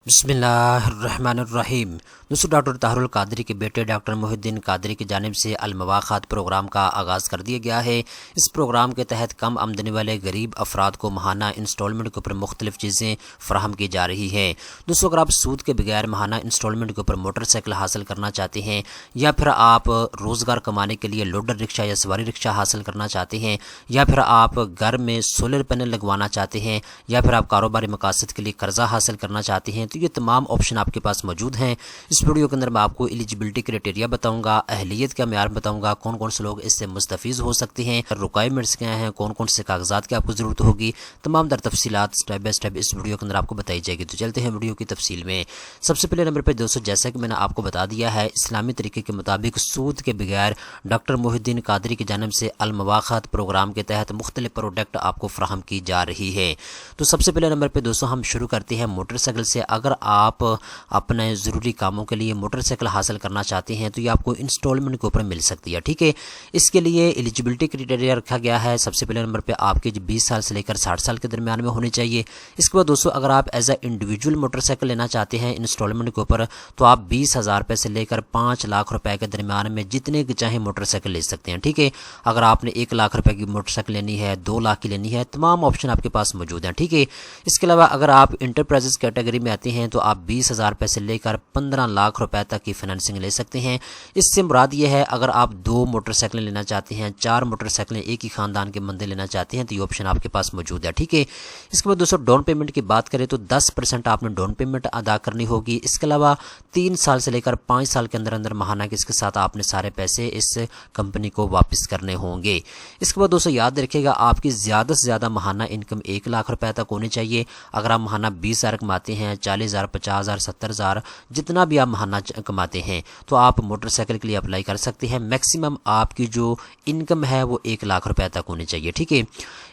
बिस्मिल्लाहिर्रहमानिर्रहीम। दोस्तों, डॉक्टर ताहिरुल कादरी के बेटे डॉक्टर मुहिउद्दीन कादरी की जानिब से अलमवाखात प्रोग्राम का आगाज़ कर दिया गया है। इस प्रोग्राम के तहत कम आमदनी वाले गरीब अफराद को माहाना इंस्टॉलमेंट के ऊपर मुख्तलिफ चीज़ें फराहम की जा रही हैं। दोस्तों, अगर आप सूद के बगैर माहाना इंस्टॉलमेंट के ऊपर मोटरसाइकिल हासिल करना चाहते हैं, या फिर आप रोज़गार कमाने के लिए लोडर रिक्शा या सवारी रिक्शा हासिल करना चाहते हैं, या फिर आप घर में सोलर पैनल लगवाना चाहते हैं, या फिर आप कारोबारी मकासद के लिए कर्जा हासिल करना चाहते हैं, तो ये तमाम ऑप्शन आपके पास मौजूद हैं। इस वीडियो के अंदर मैं आपको एलिजिबिलिटी क्राइटेरिया बताऊंगा, अहलियत का म्यार बताऊंगा, कौन कौन से लोग इससे मुस्तफीज़ हो सकते हैं, रिक्वायरमेंट्स क्या हैं, कौन कौन से कागजात की आपको ज़रूरत होगी, तमाम दर तफसीलात स्टेप बाय स्टेप इस वीडियो के अंदर आपको बताई जाएगी। तो चलते हैं वीडियो की तफसील में। सबसे पहले नंबर पर दोस्तों, जैसा कि मैंने आपको बता दिया है, इस्लामी तरीके के मुताबिक सूद के बगैर डॉक्टर मुहिउद्दीन कादरी की जानिब से अलमवाखात प्रोग्राम के तहत मुख्तलिफ प्रोडक्ट आपको फराहम की जा रही है। तो सबसे पहले नंबर पर दोस्तों हम शुरू करते हैं मोटरसाइकिल से। अगर आप अपने ज़रूरी कामों के लिए मोटरसाइकिल हासिल करना चाहते हैं तो ये आपको इंस्टॉलमेंट के ऊपर मिल सकती है। ठीक है, इसके लिए एलिजिबिलिटी क्राइटेरिया रखा गया है। सबसे पहले नंबर पे आपके 20 साल से लेकर 60 साल के दरमियान में होनी चाहिए। इसके बाद दोस्तों, अगर आप एज ए इंडिविजुअल मोटरसाइकिल लेना चाहते हैं इंस्टॉलमेंट के ऊपर, तो आप 20,000 रुपये से लेकर 5 लाख रुपए के दरमियान में जितने की चाहे मोटरसाइकिल ले सकते हैं। ठीक है, अगर आपने 1 लाख रुपए की मोटरसाइकिल लेनी है, 2 लाख की लेनी है, तमाम ऑप्शन आपके पास मौजूद हैं। ठीक है, इसके अलावा अगर आप इंटरप्राइजेस कैटेगरी में आते हैं तो आप 20,000 रुपये से लेकर 15 लाख रुपए तक की फाइनेंसिंग ले सकते हैं। इससे मुराद ये है, अगर आप 2 मोटरसाइकिलें लेना चाहते हैं, 4 मोटरसाइकिलें एक ही खानदान के बंदे लेना चाहते हैं, तो ये ऑप्शन आपके पास मौजूद है। ठीक है, इसके बाद दोस्तों डाउन पेमेंट की बात करें तो 10% आपने डाउन पेमेंट अदा करनी होगी। इसके अलावा 3 साल से लेकर 5 साल के अंदर अंदर माहाना के इसके साथ आपने सारे पैसे इस कंपनी को वापस करने होंगे। इसके बाद दोस्तों याद रखिएगा, आपकी ज़्यादा से ज़्यादा माहाना इनकम 1 लाख रुपए तक होनी चाहिए। अगर आप माहाना 20,000 कमाते हैं, 40,000, 50,000, 70,000, जितना भी आप माहाना कमाते हैं, तो आप मोटरसाइकिल के लिए अप्लाई कर सकते हैं। मैक्सिमम आपकी जो इनकम है वो 1 लाख रुपए तक होनी चाहिए। ठीक है,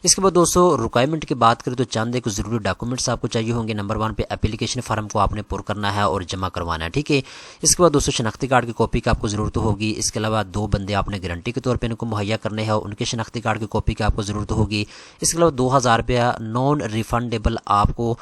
इसके बाद दोस्तों रिक्वायरमेंट की बात करें तो चंद एक ज़रूरी डॉक्यूमेंट्स आपको चाहिए होंगे। नंबर 1 पे एप्लीकेशन फार्म को आपने पुर करना है और जमा करवाना है। ठीक है, इसके बाद दोस्तों शनाख्ती कार्ड की कॉपी की आपको ज़रूरत होगी। इसके अलावा 2 बंदे आपने गारंटी के तौर पर इनको मुहैया करने हैं, उनके शनाख्ती कार्ड की कॉपी की आपको ज़रूरत होगी। इसके अलावा 2,000 रुपया नॉन रिफंडेबल आपको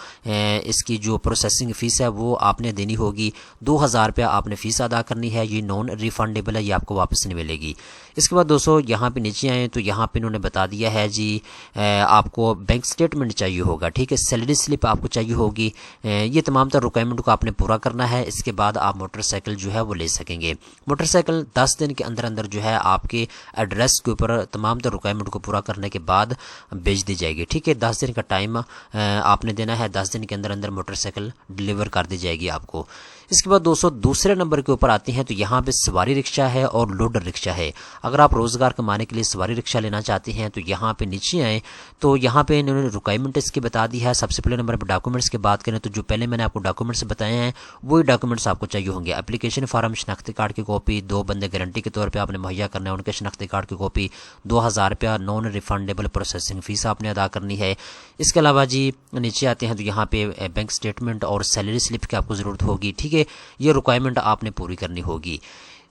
इसकी जो प्रोसेसिंग फ़ीस है वो आपने देनी होगी। 2,000 रुपया आपने फ़ीस अदा करनी है, ये नॉन रिफंडेबल है, ये आपको वापस नहीं मिलेगी। इसके बाद दोस्तों यहाँ पे नीचे आए तो यहाँ पे इन्होंने बता दिया है जी, आपको बैंक स्टेटमेंट चाहिए होगा। ठीक है, सैलरी स्लिप आपको चाहिए होगी। ये तमाम तर रिक्वायरमेंट को आपने पूरा करना है। इसके बाद आप मोटरसाइकिल जो है वो ले सकेंगे। मोटरसाइकिल 10 दिन के अंदर अंदर जो है आपके एड्रेस के ऊपर तमाम तर रिक्वायरमेंट को पूरा करने के बाद भेज दी जाएगी। ठीक है, 10 दिन का टाइम आपने देना है, 10 दिन के अंदर अंदर मोटरसाइकिल डिलीवर कर दी जाएगी आपको। इसके बाद दोस्तों दूसरे नंबर के ऊपर आते हैं तो यहाँ पे सवारी रिक्शा है और लोडर रिक्शा है। अगर आप रोज़गार कमाने के लिए सवारी रिक्शा लेना चाहते हैं तो यहाँ पे नीचे आए तो यहाँ पे इन्होंने रिक्वायरमेंट इसकी बता दी है। सबसे पहले नंबर पर डॉक्यूमेंट्स की बात करें तो जो पहले मैंने आपको डॉक्यूमेंट्स बताए हैं वही डॉक्यूमेंट्स आपको चाहिए होंगे। एप्लीकेशन फार्म, शनाख्ती कार्ड की कॉपी, 2 बंदे गारंटी के तौर पर आपने मुहैया करना है, उनके शनाख्ती कार्ड की कॉपी, 2,000 रुपया नॉन रिफंडेबल प्रोसेसिंग फ़ीस आपने अदा करनी है। इसके अलावा जी नीचे आते हैं तो यहाँ पे बैंक स्टेटमेंट और सैलरी स्लिप की आपको ज़रूरत होगी। ठीक है, ये रिक्वायरमेंट आपने पूरी करनी होगी।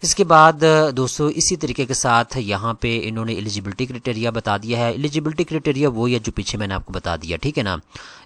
इसके बाद दोस्तों इसी तरीके के साथ यहाँ पे इन्होंने एलिजिबिलिटी क्राइटेरिया बता दिया है। एलिजिबिलिटी क्राइटेरिया वो है जो पीछे मैंने आपको बता दिया। ठीक है ना,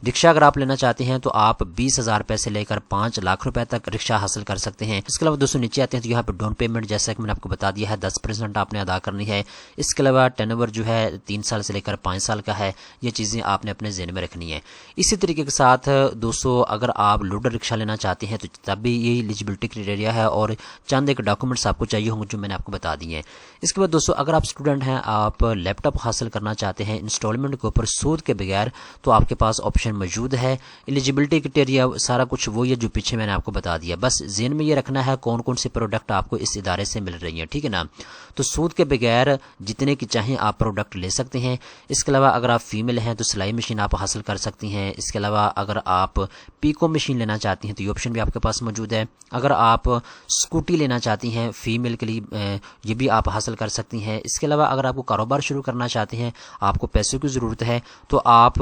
रिक्शा अगर आप लेना चाहते हैं तो आप 20,000 रुपये से लेकर 5 लाख रुपए तक रिक्शा हासिल कर सकते हैं। इसके अलावा दोस्तों नीचे आते हैं तो यहाँ पे डाउन पेमेंट जैसा कि मैंने आपको बता दिया है 10% आपने अदा करनी है। इसके अलावा टर्नओवर जो है 3 साल से लेकर 5 साल का है, ये चीज़ें आपने अपने ज़हन में रखनी है। इसी तरीके के साथ दोस्तों अगर आप लोडर रिक्शा लेना चाहते हैं तो तब भी ये एलिजिबिलिटी क्राइटेरिया है और चंद एक डॉक्यूमेंट्स आपको चाहिए होंगे जो मैंने आपको बता दिए हैं। इसके बाद दोस्तों अगर आप स्टूडेंट हैं, आप लैपटॉप हासिल करना चाहते हैं इंस्टॉलमेंट के ऊपर सूद के बगैर, तो आपके पास ऑप्शन मौजूद है। एलिजिबिलिटी क्राइटेरिया सारा कुछ वही है जो पीछे मैंने आपको बता दिया। बस ज़हन में ये रखना है कौन कौन से प्रोडक्ट आपको इस इदारे से मिल रही हैं। ठीक है ना, तो सूद के बगैर जितने की चाहें आप प्रोडक्ट ले सकते हैं। इसके अलावा अगर आप फीमेल हैं तो सिलाई मशीन आप हासिल कर सकती हैं। इसके अलावा अगर आप पीको मशीन लेना चाहती हैं तो ये ऑप्शन भी आपके पास मौजूद है। अगर आप स्कूटी लेना चाहती हैं ہیں فیمیل کے لیے یہ بھی آپ حاصل کر سکتی ہیں۔ اس کے علاوہ اگر آپ کو کاروبار شروع کرنا چاہتے ہیں، آپ کو پیسوں کی ضرورت ہے، تو آپ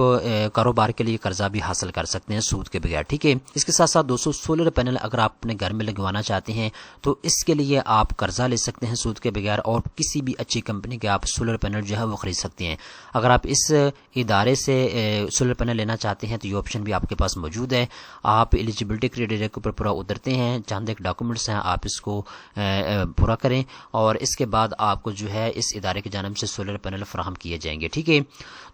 کاروبار کے لیے قرضہ بھی حاصل کر سکتے ہیں سود کے بغیر، ٹھیک ہے۔ اس کے ساتھ ساتھ دوستوں سولر پینل اگر آپ اپنے گھر میں لگوانا چاہتے ہیں تو اس کے لیے آپ قرضہ لے سکتے ہیں سود کے بغیر، اور کسی بھی اچھی کمپنی کے آپ سولر پینل جو ہے وہ خرید سکتے ہیں۔ اگر آپ اس ادارے سے سولر پینل لینا چاہتے ہیں تو یہ آپشن بھی آپ کے پاس موجود ہے۔ آپ ایلیجیبلٹی کرائٹیریا کے اوپر پورا اترتے ہیں، چند ایک ڈاکومنٹس ہیں، آپ اس کو پورا کریں، اور اس کے بعد آپ کو جو ہے اس ادارے کی جانب سے سولر پینل فراہم کیے جائیں گے، ٹھیک ہے۔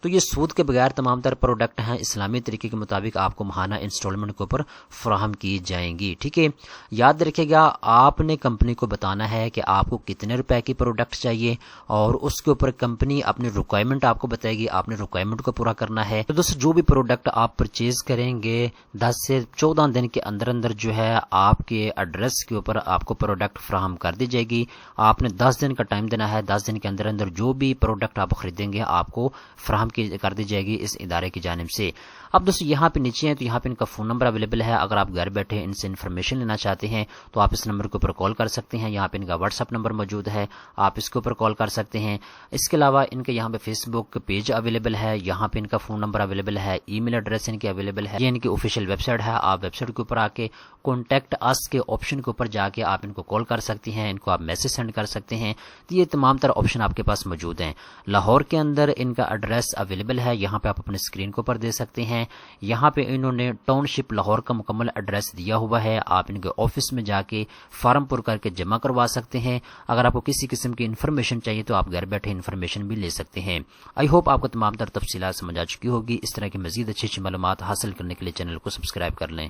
تو یہ سود کے بغیر تمام تر پروڈکٹ ہیں، اسلامی طریقے کے مطابق آپ کو ماہانہ انسٹالمنٹ کے اوپر فراہم کی جائیں گی، ٹھیک ہے۔ یاد رکھے گا آپ نے کمپنی کو بتانا ہے کہ آپ کو کتنے روپے کی پروڈکٹ چاہیے، اور اس کے اوپر کمپنی اپنی ریکوائرمنٹ آپ کو بتائے گی، آپ نے ریکوائرمنٹ کو پورا کرنا ہے۔ تو دوستو جو بھی پروڈکٹ آپ پرچیز کریں گے 10 سے 14 دن کے اندر اندر جو ہے آپ کے ایڈریس کے اوپر آپ کو پروڈکٹ فراہم کر دی جائے گی۔ آپ نے 10 دن کا ٹائم دینا ہے، 10 دن کے اندر اندر جو بھی پروڈکٹ آپ خریدیں گے آپ کو فراہم کر دی جائے گی اس ادارے کی جانب سے۔ اب دوستو یہاں پہ نیچے ہیں تو یہاں پہ ان کا فون نمبر اویلیبل ہے، اگر آپ گھر بیٹھے ان سے انفارمیشن لینا چاہتے ہیں تو آپ اس نمبر کے اوپر کال کر سکتے ہیں۔ یہاں پہ ان کا واٹس ایپ نمبر موجود ہے، آپ اس کے اوپر کال کر سکتے ہیں۔ اس کے علاوہ ان کے یہاں پہ فیس بک پیج اویلیبل ہے، یہاں پہ ان کا فون نمبر اویلیبل ہے، ای میل ایڈریس ان کے اویلیبل ہے، یہ ان کی آفیشیل ویب سائٹ ہے۔ آپ ویب سائٹ کے اوپر آ کے کانٹیکٹ اس کے آپشن کے اوپر جا کے آپ ان کو کال کر سکتے ہیں، ان کو آپ میسج سینڈ کر سکتے ہیں، تو یہ تمام تر آپشن آپ کے پاس موجود ہیں۔ لاہور کے اندر ان کا ایڈریس اویلیبل ہے، یہاں پہ آپ اپنے اسکرین کے اوپر دے سکتے ہیں۔ یہاں پہ انہوں نے ٹاؤن شپ لاہور کا مکمل ایڈریس دیا ہوا ہے، آپ ان کے آفس میں جا کے فارم پر کر کے جمع کروا سکتے ہیں۔ اگر آپ کو کسی قسم کی انفارمیشن چاہیے تو آپ گھر بیٹھے انفارمیشن بھی لے سکتے ہیں۔ آئی ہوپ آپ کو تمام تر تفصیلات سمجھ آ چکی ہوگی۔ اس طرح کی مزید اچھی معلومات حاصل کرنے کے لیے چینل کو سبسکرائب کر لیں۔